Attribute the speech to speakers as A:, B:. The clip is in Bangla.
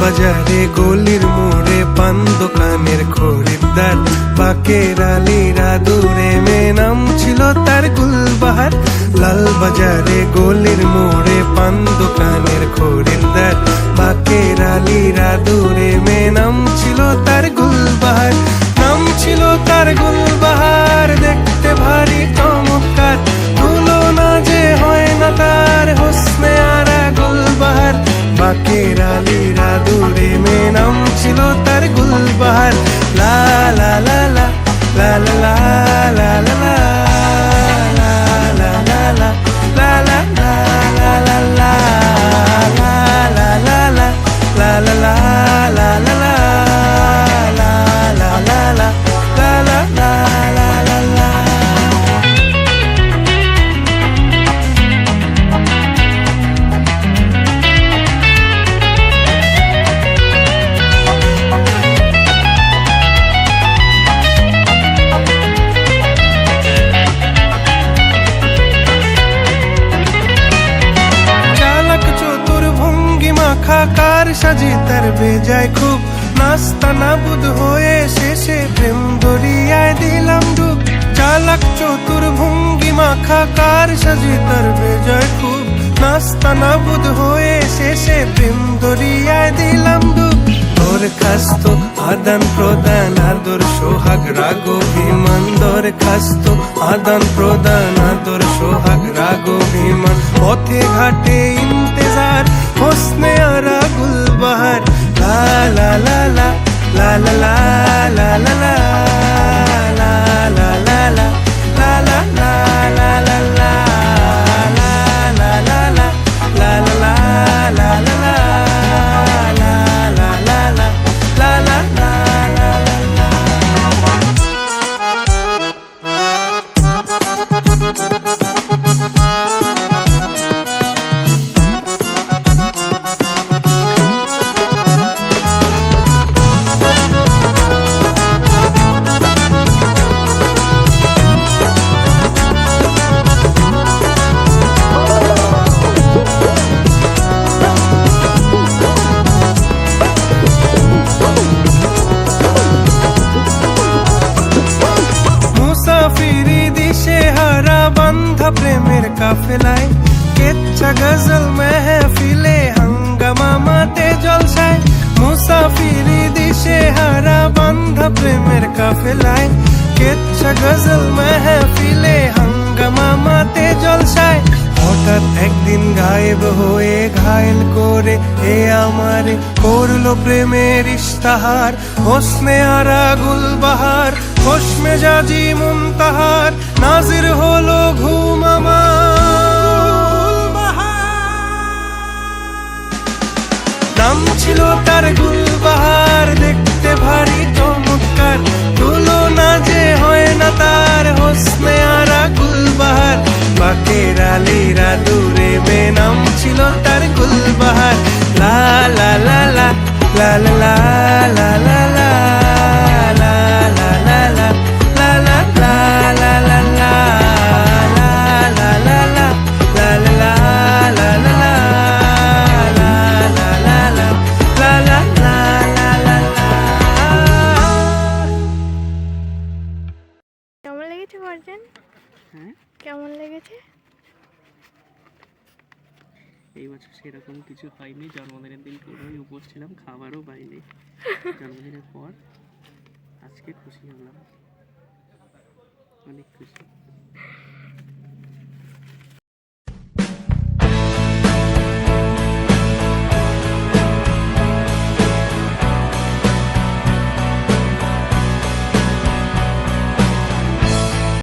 A: বাজারে গলির মোড়ে পান দোকানের খরিদ্দার, বাকের আলীরা দূরে মে নাম ছিল তার গুলবাহার। লাল বাজারে গলির মোড়ে পান দোকানের খরিদ্দার, বাকের আলীরা দূরে মে নাম ছিল তার গুলবাহার। নাম ছিল তার গুলবাহার, দেখতে ভারী চমৎকার, তুলনা যে হয় না তার হোসনে আরা গুলবাহার। বাকের আলীরা দূরে মে নাম ছিল তার গুলবাহার। লা লা লা লা লা লা লা লা লা কার সাজি তার বেজায় খুব, নাস্তা নাবুদ হয়ে শেষে প্রেম দরিয়ায় দিলাম ডুব। চালাক চতুর ভঙ্গি মাখা কার সাজি তার বেজায় খুব, নাস্তা নাবুদ হয়ে শেষে প্রেম দরিয়ায় দিলাম ডুব। দরখাস্ত আদান প্রদান আদর সোহাগ রাগ অভিমান, দরখাস্ত আদান প্রদান আদর সোহাগ রাগ অভিমান। পথে ঘাটে ইন্তেজার হোসনে আরা গুলবাহার। লা লা লা লা লা লা লা লা লা লা লা লা লা লা লা লা লা লা লা প্রেমের কাফেলায়, কেচ্ছা গজল মেহফিলে হাঙ্গামা মাতে জলসায়। মুসাফিরি দিশে হারা বান্ধা প্রেমের কাফেলায়, কেচ্ছা গজল মেহফিলে হাঙ্গামা মাতে জলসায়। হঠাৎ একদিন গায়েব হয়ে ঘায়েল করে এ আমারে করলো প্রেমের ইশতাহার। হোসনে আরা গুলবাহার, খোশ মেজাজি মুনতাহার, নাজির হলো ঘুম আমার। নাম ছিল তার গুলবাহার, দেখতে ভারী চমৎকার, তুলনা যে হয় না তার হোসনে আরা গুলবাহার। বাকের আলীরা দূরে মে নাম ছিল তার গুলবাহার। লা লা লা লা লা লা লা লা লা
B: কেমন লেগেছে?
C: এই বছর সেরকম কিছু হয়নি, জন্মদিনের দিন পুরোই উপোস ছিলাম, খাবারও পাইনি। জন্মদিনের পর আজকে খুশি হলাম, অনেক খুশি।